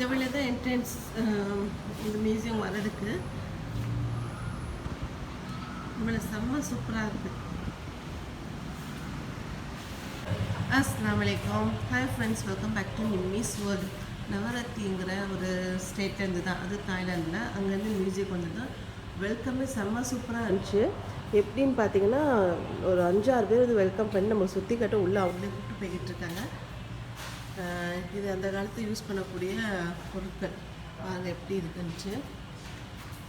இந்த வழியாக தான் என்ட்ரன்ஸ் இந்த மியூசியம் வர்றதுக்கு. நம்மள செம்ம சூப்பராக இருக்குது. அஸ்ஸலாமு அலைக்கும். Hi friends, welcome back to Nimmi's world. நவரத்திங்கிற ஒரு ஸ்டேட்லேருந்து தான், அது தாய்லாண்டில். அங்கேருந்து மியூசியம் வந்து தான் வெல்கமே செம்ம சூப்பராக இருந்துச்சு. எப்படின்னு பார்த்தீங்கன்னா ஒரு 5-6 பேர் இது வெல்கம் பண்ணி நம்ம சுற்றி கட்ட உள்ளே அவங்களே கூப்பிட்டு போய்கிட்டு இருக்காங்க. இது அந்த காலத்தில் யூஸ் பண்ணக்கூடிய பொருட்கள் பாருங்கள் எப்படி இருக்குன்னுச்சு.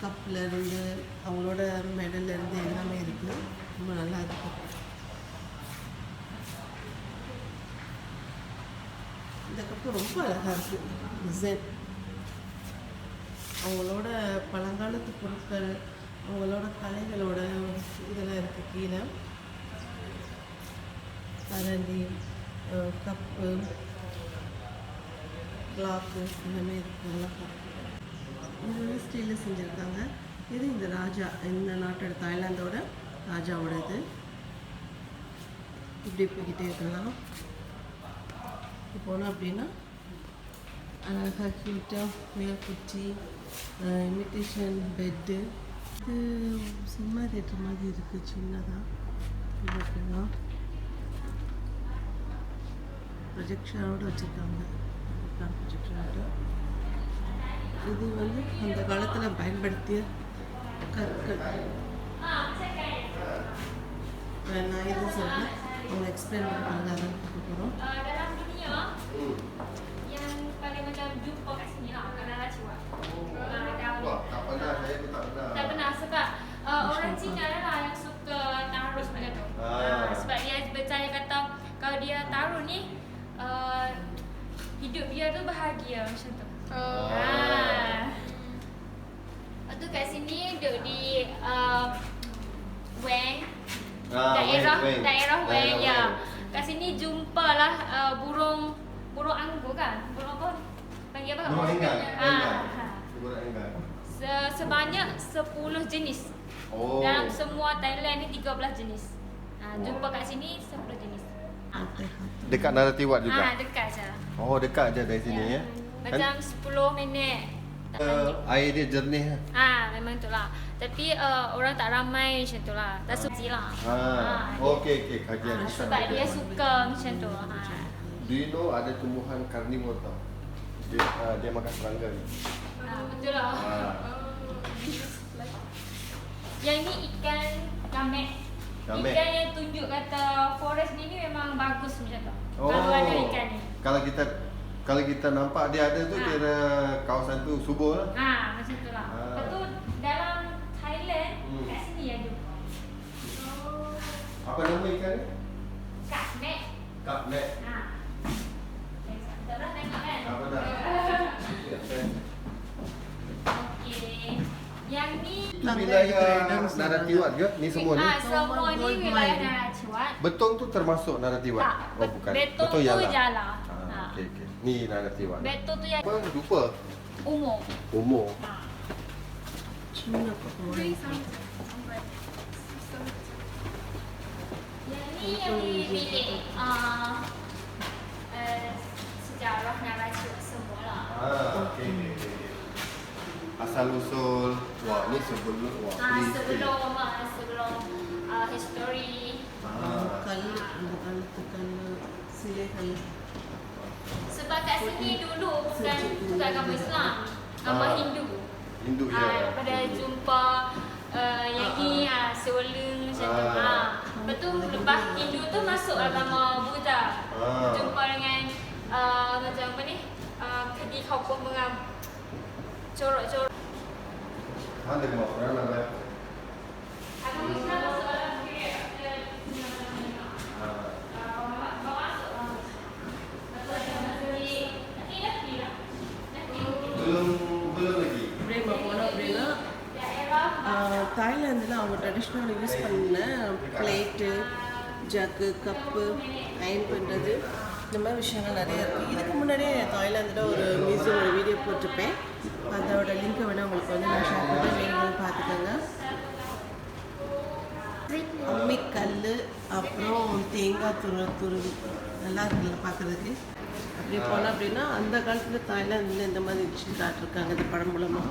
கப்லேருந்து அவங்களோட மெடல்லேருந்து எல்லாமே இருக்குது. ரொம்ப நல்லா இருக்கும். இந்த கப்பு ரொம்ப அழகாக இருக்குது. டிசைன் அவங்களோட பழங்காலத்து பொருட்கள், அவங்களோட கலைகளோட இதெல்லாம் இருக்குது. கீழே கரண்டி, கப்பு, கிளாக்கு எல்லாமே இருக்குது. நல்லா இந்த வந்து ஸ்டீலில் செஞ்சுருக்காங்க. இது இந்த ராஜா, இந்த நாட்டோட தாய்லாந்தோட ராஜாவோட இது. இப்படி போய்கிட்டே இருக்கலாம். போனோம் அப்படின்னா அழகாக ஹீட்டாக மேல்குச்சி, இமிட்டேஷன் பெட்டு. இது சினிமா தேட்டர் மாதிரி இருக்குது, சின்னதாக. ஓகேங்களா, ப்ரொஜெக்ஷனோடு வச்சுருக்காங்க. ப்ரொஜெக்ஷனோட இது வந்து அந்த காலத்தில் பயன்படுத்திய கற்கள். நான் இது சொல்கிறேன், அவங்க எக்ஸ்பிளைன் பண்ணுறாங்க, அதை பார்க்க போகிறோம். Yang paling macam jumpa kat sini lah, kat dalam Ciwak. Tak pernah, saya pun tak pernah. Tak pernah sebab orang Cina lah yang suka tarus macam tu. Sebab dia percaya kata kalau dia taruh ni hidup dia tu bahagia macam tu. Lepas tu kat sini duduk di Weng. Daerah Weng ya. Kat sini jumpalah burung anggur kan? Burung apa? Panggil apa? Burung enggang. Burung enggang. Sebanyak 10 jenis. Oh. Dalam semua Thailand ni 13 jenis. Jumpa kat sini 10 jenis. Dekat Narathiwat juga? Dekat je. Oh, dekat je dari sini ya? Macam 10 minit. Air dia jernih. Memang tu lah. Tapi orang tak ramai macam tu lah. Tak suci lah. Okey, kajian. Sebab dia suka macam tu. Do you know ada tumbuhan karnivore tau? Dia makan serangga ni. Betul lah. Yang ni ikan gamek. Ikan yang tunjuk kata forest ni memang bagus macam tu. Kalau ada ikan ni. Kalau kita nampak dia ada tu, kira kawasan tu subur lah. Macam tu lah. Lepas tu dalam Thailand, kat sini ada. Apa nama ikan ni? Gamek. Gamek. Tak pernah tengok kan? Tak pernah. Okey. Yang ni Itu wilayah Narathiwat ke? Ni semua ni? semua ni wilayah Narathiwat. Betong tu termasuk Narathiwat? Tak. Oh bukan. Betong tu Jala. Okey. Ni Narathiwat. Betong tu yang Apa? Lupa. umur. Umur. Cina apa? Yang ni yang dipilih sejarah Narathiwat semualah. Okey. Asal usul. Wah, ni sebelum sebelum history. Bukan silih. Sebab kat sini dulu bukan agama Islam, agama Hindu. Hindu ya. Pada jumpa yang ni Seolung macam tu. Lepas tu lepas Hindu tu masuk agama Buddha. Jumpa dengan macam apa ni? Kedi khawpun dengan corak-corak. Ada mau orang ada. Agama Islam masuk dalam Belum lagi. தாய்லாந்தில் அவங்க ட்ரெடிஷ்னலாக use பண்ண plate, jug, cup, iron பண்ணுறது, இந்த மாதிரி விஷயங்கள் நிறைய இருக்குது. இதுக்கு முன்னாடியே தாய்லாந்தில் ஒரு மியூசியம் ஒரு வீடியோ போட்டிருப்பேன். அதோட லிங்க்கை வேணால் உங்களுக்கு வந்து நான் ஷேர் பண்ணுறேன், வேணும்னு பார்த்துக்கோங்க. அம்மிக்கல், அப்புறம் தேங்காய் துருவி நல்லா இருக்குல்ல பார்க்குறதுக்கு. இப்படி போனால் அப்படின்னா அந்த காலத்தில் தாய்லாந்தில் இந்த மாதிரி இருந்துச்சுன்னு காட்டிருக்காங்க இந்த படம் மூலமாக.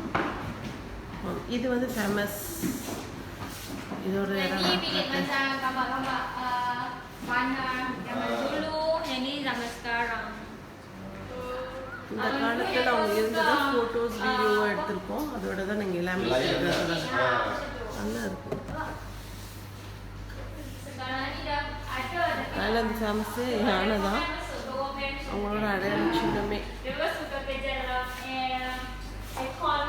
இது வந்து ஃபேமஸ். இதோட Yang இடம் ni bilik macam gambar-gambar mana zaman dulu, yang ni zaman sekarang. இந்த காலத்தில் அவங்க இருந்ததை ஃபோட்டோஸ் வீடியோவாக எடுத்திருக்கோம். அதோட தான் நீங்கள் எல்லாமே சொல்கிறாங்க. நல்லா இருக்கும். Sekarang ni dah ada Thailand famous யானை தான், அவங்களோட அடையாளம் சின்னமே. Dia suka kerja dalam aircon.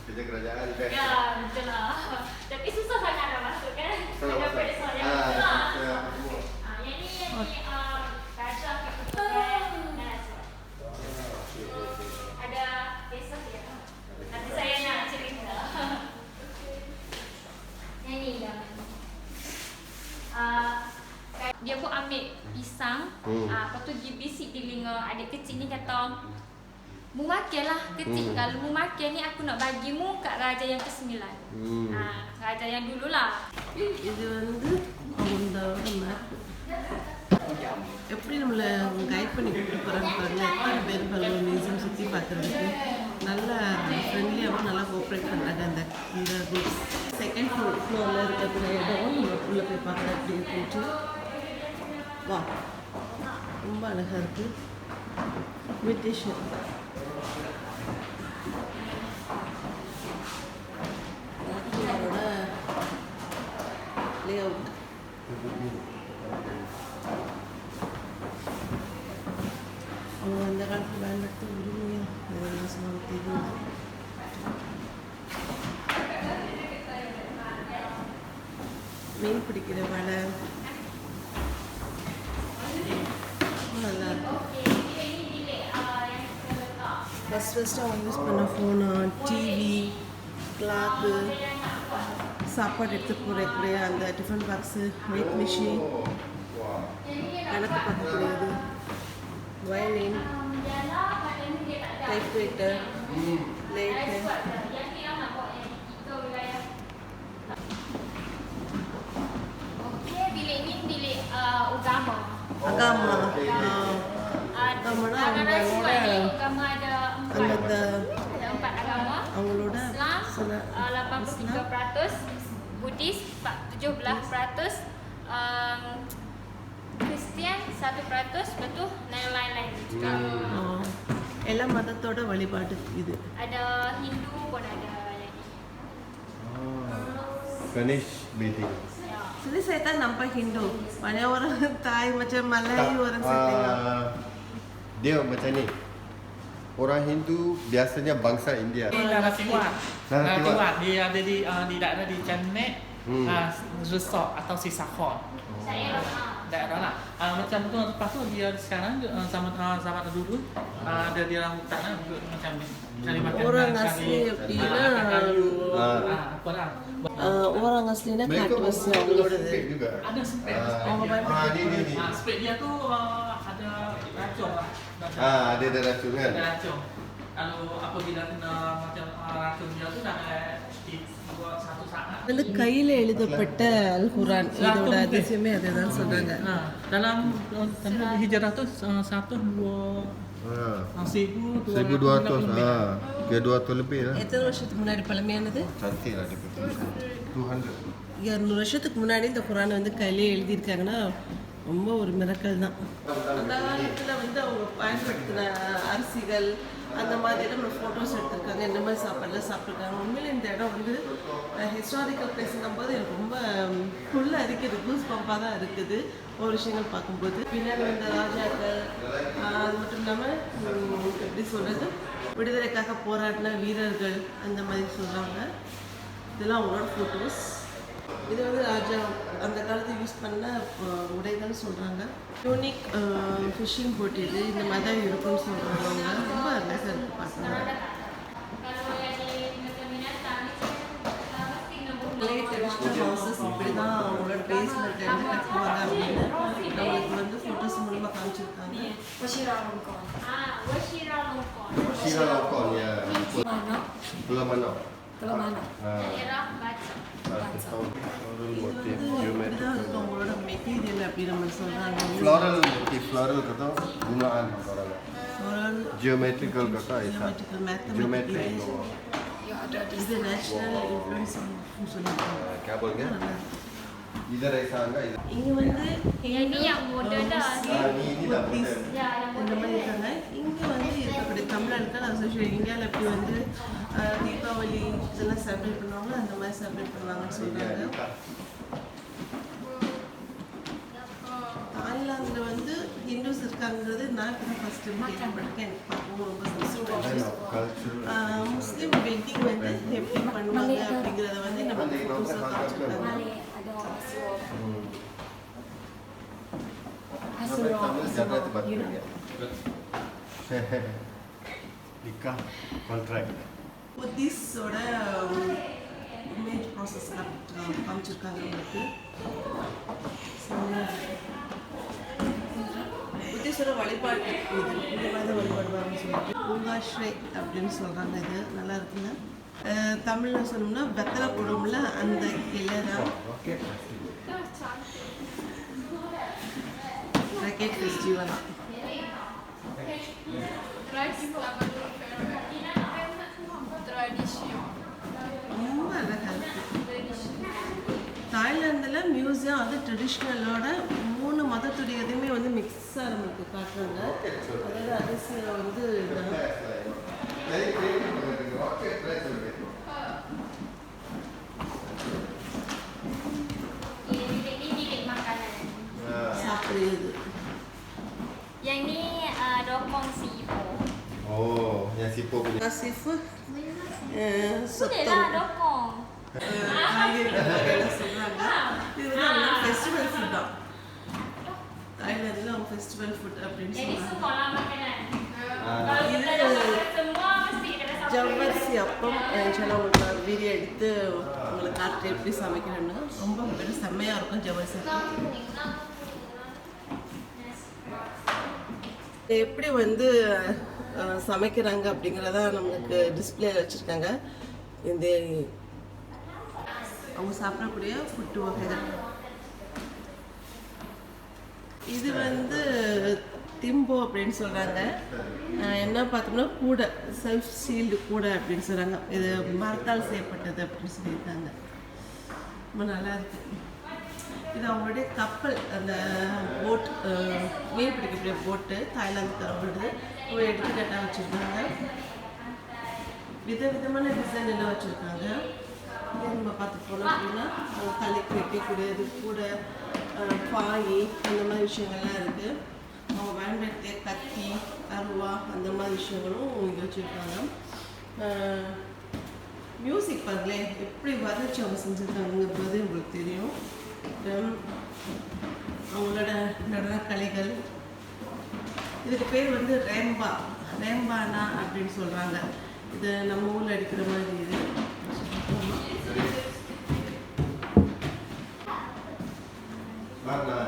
Kerja kerajaan kan? Ya, betul lah. Tapi susah sangat nak masuk kan? Salah Ada masuk. persoalan yang betul lah. Semua. Yang ni kaca kebetulan. Ada kisah dia. Nanti saya nak cerita. Yang ni dah. Dia pun ambil pisang. Lepas tu dia bisik di telinga adik kecil ni kata, mu makan lah kecil. Kalau mu makan ni aku nak bagimu kat raja yang ke-9. Raja yang dululah. இது வந்து அவங்களோட map. எப்படி நம்மளை guide பண்ணி கூப்பிட்டு போகிறாங்க பாருங்க. எத்தனை பேர் பாருங்க மியூசியம் சுற்றி பார்க்குறதுக்கு நல்லா ஃப்ரெண்ட்லியாகவும் நல்லா கோஆப்ரேட் பண்ணுறாங்க இந்த குரூப். செகண்ட் ஃப்ளோரில் இருக்கக்கூடிய இடம் நம்ம உள்ளே போய் பார்க்குறோம். அப்படி போயிட்டு வா, ரொம்ப அழகாக இருக்குது. இன்விடேஷன் அவரோட லே அவுட். அவங்க அந்த காலத்தில் பயன்படுத்த உரிமையாக அதெல்லாம் சொல்லுவாங்க தெரியும். மீன் பிடிக்கிற வலை நல்லா இருக்கும். ஃபஸ்ட்டு அவங்க யூஸ் பண்ண ஃபோனு, டிவி, கிளாக்கு, சாப்பாடு எடுத்து போடக்கூடிய அந்த டிஃபன் பாக்ஸு, வெயிட் மிஷின், கணக்கு பார்க்கக்கூடியது, violin, typewriter, light. Bilik ni bilik agama. agama. Agama அவங்களோட agama ada அந்த 4 agama. அவங்களோட Islam 83%, Buddhis 17%, Kristian 1%, betul, dan lain-lain juga. எல்லா மதத்தோட வழிபாடு இது. Ada Hindu pun ada lagi. Ganesh meeting. Jadi saya tak nampak Hindu. Banyak orang Thai macam Malay orang setengah. Dia macam ni. Orang Hindu biasanya bangsa India. Naratiwat. Naratiwat. Dia ada di daerah di Janet, Resort atau Sisakon. Saya Daerah lah. Macam tu, lepas tu dia sekarang zaman dulu ada di hutan macam ni. Cari makan. Orang asli Pina. Apa lah. Orang aslinya Mereka Katwas orang அவங்களோடது. juga. Ada spray. Ni. Spray dia tu ada racun lah. Ada racun kan? Ada racun. Kalau apabila kena macam racun dia tu dah buat satu saat. வந்து கையில் எழுதப்பட்ட அல் குரான் இதோட அதிசயமே அதுதான் சொன்னாங்க. Dalam hijrah tu 1200 Dia 200 lebih lah. எத்தனை வருஷத்துக்கு முன்னாடி பழமையானது? Cantik lah dia betul. 200. 200 வருஷத்துக்கு முன்னாடி இந்த குரானை வந்து கையிலே எழுதியிருக்காங்கன்னா ரொம்ப ஒரு மிரக்கல் தான். அந்த காலத்தில் வந்து அவங்க பயன்படுத்தின அரிசிகள் அந்த மாதிரி நம்ம ஃபோட்டோஸ் எடுத்திருக்காங்க. இந்த மாதிரி சாப்பாடுலாம் சாப்பிட்ருக்காங்க. உண்மையிலே இந்த இடம் வந்து ஹிஸ்டாரிக்கல் பிளேஸ்ங்கும் போது எனக்கு ரொம்ப ஃபுல் அரிக்குது, கூஸ் பம்பாக தான் இருக்குது ஒரு விஷயங்கள் பார்க்கும்போது. பின்னாடி வந்த ராஜாக்கள் அது மட்டும் இல்லாமல் எப்படி சொல்கிறது, விடுதலைக்காக போராடின வீரர்கள் அந்த மாதிரி சொல்கிறாங்க. இதெல்லாம் அவங்களோட ஃபோட்டோஸ். இது வந்து ராஜா அந்த காலத்தில் யூஸ் பண்ண உடைகள்னு சொல்கிறாங்க. யூனிக் ஃபிஷிங் போட் இது இந்த மாதிரி தான் இருக்கும்னு சொல்கிறாங்க. அவங்க ரொம்ப அழகாக இருக்குது பார்க்குறாங்க. Kalau yang di negara binatang ni mesti nombor traditional houses இப்படி தான் அவங்களோட பேஸ்மெண்ட் இருந்து கட்டுவாங்க அப்படின்னு நம்மளுக்கு வந்து ஃபோட்டோஸ் மூலமாக காமிச்சிருக்காங்க. Washira Longkon. Washira Longkon. Shira Lokon ya. Pulau Manok. Daerah Baca. Tahun இது வந்து இப்படி தான் இருக்கும் அவங்களோட மேக்கிங் மெட்டீரியல் அப்படி நம்ம சொல்கிறாங்க. Floral motif, floral kata bungaan orang. Floral, Geometrical kata Aisyah. geometrical, Geometric. mathematical. இது நேச்சுரல் இன்ஃப்ளூயன்ஸ் சொல்லியிருக்காங்க. क्या बोल गया? इधर ऐसा आएगा इधर. இங்கே வந்து Yang ni yang model dah. ini dah kurtis model. Ya, yang இந்த model. மாதிரி இருக்காங்க. இங்கே வந்து இருக்கக்கூடிய தமிழ்நாட்டுக்கு அசோசியேட் இந்தியாவில் எப்படி வந்து தீபாவளி இதெல்லாம் செலிப்ரேட் பண்ணுவாங்க அந்த மாதிரி செலிப்ரேட் பண்ணுவாங்கன்னு சொல்கிறாங்க. தாய்லாந்தில் வந்து ஹிந்துஸ் இருக்காங்கிறது நான் இப்போ ஃபஸ்ட் டைம் கேள்விப்பட்டிருக்கேன். எனக்கு பார்க்கவும் ரொம்ப சந்தோஷம். Cultural. முஸ்லீம் வெட்டிங் வந்து எப்படி பண்ணுவாங்க அப்படிங்கிறத வந்து நம்ம ஃபோட்டோஸில் காமிச்சிருக்காங்க. Ada orang Asuro. Sampai Tamil jangan tempat kerja. Nikah kontrak. புத்திஸோட இமேஜ் ப்ராசஸ் காமிச்சிருக்காங்க உங்களுக்கு. புத்திஸோட வழிபாடு இது இந்த மாதிரி வழிபாடுவாங்கன்னு சொல்லிட்டு பூங்காஸ்ரே அப்படின்னு சொல்கிறாங்க. இது நல்லா இருக்குங்க. தமிழில் சொல்லணும்னா வெத்தலை போடும்ல அந்த இலை தான் Okey. Rocket festival. ரொம்ப அழகாக இருக்குது. தாய்லாந்தில் மியூசியம் அது ட்ரெடிஷ்னலோட 3 மதத்துடைய எதுவுமே வந்து மிக்ஸாக நம்மளுக்கு காட்டுறாங்க. அதாவது அரிசியில் வந்து Ini bilik makanan. சாப்பிடுறது. Yang ni dokong CEO. Oh, yang sipo punya. கசிஃப் Boleh சுத்தம் lah dokong. காய்கறிகள் சொல்கிறாங்க. இது வந்து அவங்க ஃபெஸ்டிவல் ஃபுட் தான். தாய்லாந்தில் அவங்க ஃபெஸ்டிவல் ஃபுட் அப்படின்னு Jadi சொல்கிறாங்க. semua lah makanan. Kalau kita dah makan semua mesti kita dah sampai. ஜவ்வரிசி அப்பம் ஆக்சுவலாக உங்களுக்கு ஒரு வீடியோ எடுத்து உங்களுக்கு காட்டு எப்படி சமைக்கணும்னு ரொம்ப பேர் செம்மையாக இருக்கும். ஜவ்வரிசி அப்பம் எப்படி வந்து சமைக்கிறாங்க அப்படிங்கிறத நம்மளுக்கு டிஸ்பிளே வச்சுருக்காங்க. இந்த அவங்க சாப்பிடக்கூடிய ஃபுட்டு வகைகள். இது வந்து திம்போ அப்படின்னு சொல்கிறாங்க. என்ன பார்த்தோம்னா கூடை, செல்ஃப் சீல்டு கூடை அப்படின்னு சொல்கிறாங்க. இது மரத்தால் செய்யப்பட்டது அப்படின்னு சொல்லியிருக்காங்க. ரொம்ப நல்லா இருக்குது. இது அவங்களுடைய கப்பல், அந்த போட், மீன் பிடிக்கக்கூடிய போட்டு தாய்லாந்து தரப்படுது. ஒரு எடுத்துக்காட்டாக வச்சுருக்காங்க. விதவிதமான டிசைன் எல்லாம் வச்சுருக்காங்க. இதே நம்ம பார்த்து போனோம் அப்படின்னா தலைக்கு வைக்கக்கூடியது கூட பாய் அந்த மாதிரி விஷயங்கள்லாம் இருக்குது. அவங்க பயன்படுத்திய கத்தி, அருவா அந்த மாதிரி விஷயங்களும் இங்கே வச்சுருக்காங்க. மியூசிக் பாருங்களேன் எப்படி வரைச்சி அவங்க செஞ்சுருக்காங்கிறது உங்களுக்கு தெரியும். அவங்களோட நடன கலைகள். இதுக்கு பேர் வந்து ரேம்பானா அப்படின்னு சொல்கிறாங்க. இது நம்ம ஊரில் அடிக்கிற மாதிரி இது. Mana?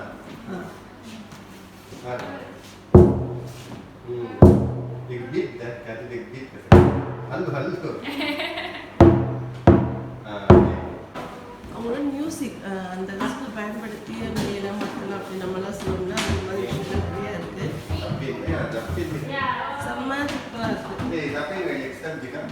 Mana? Digbit dah, kata digbit kata. Halo. அவங்களோட மியூசிக் அந்த காலத்தில் பயன்படுத்திய மேளம் மக்கள் அப்படி நம்மளாம் சொல்லணும்னா அந்த மாதிரி விஷயங்கள் நிறையா இருக்குது. Dapat ni. செம்ம சூப்பராக இருக்குது. Siapa yang next time juga?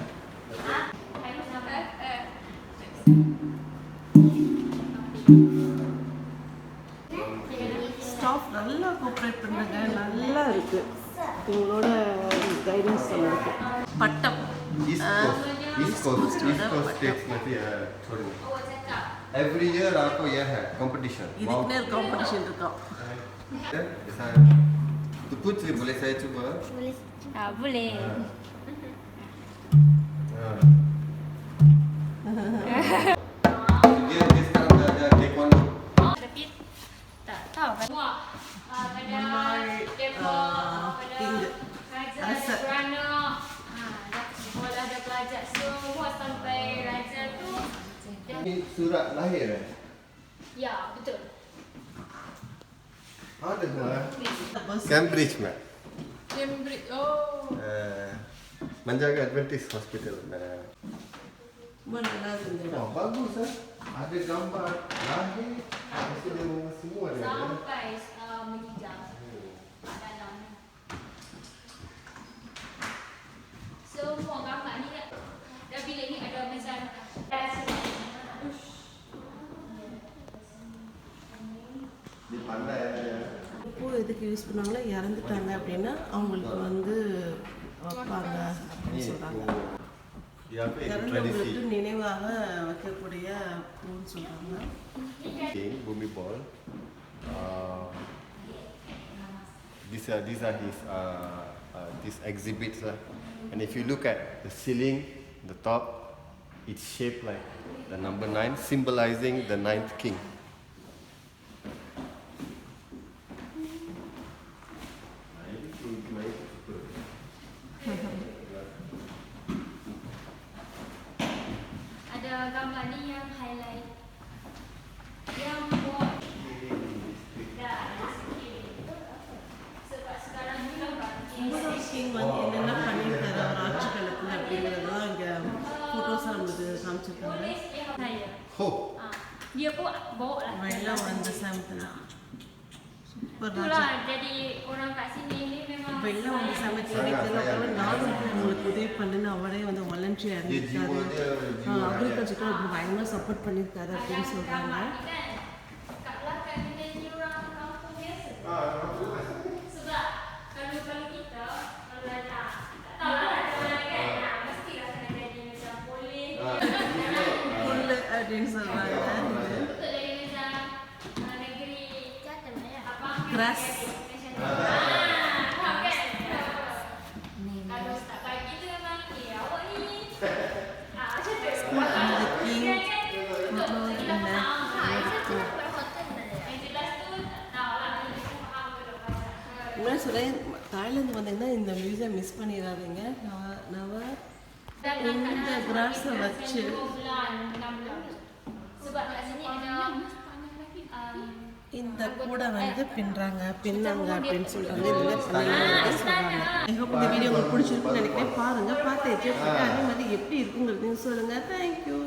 Staff நல்லா கோஆப்ரேட் பண்ணுறாங்க. நல்லா இருக்குது இவங்களோட கைடன்ஸ் நம்மளுக்கு. பட்டம் East Coast states nanti ya. Sorry. Every year aku ya hai competition. இதுக்கு நேர் காம்படிஷன் இருக்கும். Bisa. Tu Putri boleh saya cuba? Boleh. Dia sekarang dah ada taekwondo. Tapi tak tahu kan. Semua pada depo, pada tinggi. raja, Asal. beranak. Sekolah dah pelajar semua sampai raja tu. Ini surat lahir eh? Ya, betul. Ada lah. Bus Cambridge mat. Cambridge. Oh. Menjaga Adventist Hospital. ரொம்ப நல்லா இருந்தது. Oh, bagus ah. Ada gambar lahir, mesti dia semua ada. Sampai menghijau kat dalam. Semua gambar ni dah bilik ni ada mezan. Dia pandai ya. பூ எதுக்கு use பண்ணுவாங்களா இறந்துட்டாங்க அப்படின்னா அவங்களுக்கு வந்து வைப்பாங்க அப்படின்னு சொல்கிறாங்க. Dia apa itu tradisi. இறந்தவங்களுக்கு நினைவாக வைக்கக்கூடிய பூன்னு சொல்கிறாங்க. King Bumi Ball. These are his these exhibits lah. And if you look at the ceiling, the top, it's shaped like the number 9, symbolizing the 9th king. Ada gambar ni yang highlight. Yang buat dah sikit. Sebab sekarang ni gambar Kumbakonam king வந்து என்னென்ன பண்ணியிருக்காரு அவர் ஆட்சி காலத்தில் அப்படிங்கிறதெல்லாம் இங்கே ஃபோட்டோஸாக நம்மளுக்கு காமிச்சிருக்காங்க. tulis dia saya. Oh, Dia pun bawa lah. வெள்ளம் வந்த சமயத்தில் சூப்பர் ராஜா. Itulah jadi orang kat sini ni memang வெள்ளம் வந்த சமயத்தில் இருக்கிற நானும் உங்களுக்கு உதவி பண்ணுன்னு அவரே வந்து வாலண்டியர் dia இருந்திருக்காரு. jiwa dia jiwa. அக்ரிகல்ச்சருக்கு அவர் பயங்கரமாக சப்போர்ட் பண்ணியிருக்காரு அப்படின்னு சொல்கிறாங்க. kat belakang ni jadi orang kampung biasa. Sebab kalau kita kalau dah tak tahu lah orang kan mestilah kena jadi macam polis. புல்லு அப்படின்னு சொல்கிறாங்க. Untuk jadi macam negeri apa? Keras. Faham kan? Kalau tak bagi tu memang awak ni macam tu. The king Untuk in kita the faham. Yang jelas tu tak tahu lah. Kita faham ke tak. உண்மையாக சொல்கிறேன், Thailand வந்தீங்கன்னா இந்த museum miss பண்ணிடாதீங்க. இந்த கிராஸை வச்சு sebab kat sini ada இந்த கூட வந்து பின்றாங்க பின்னாங்க அப்படின்னு சொல்றாங்க. இதுல பண்ணாங்க சொல்றாங்க. ஐ ஹோப் இந்த வீடியோ உங்களுக்கு பிடிச்சிருக்குன்னு நினைக்கிறேன். பாருங்க, பார்த்து என்ஜாய் பண்ணி அதே மாதிரி எப்படி இருக்குங்கிறதையும் சொல்லுங்க. தேங்க்யூ.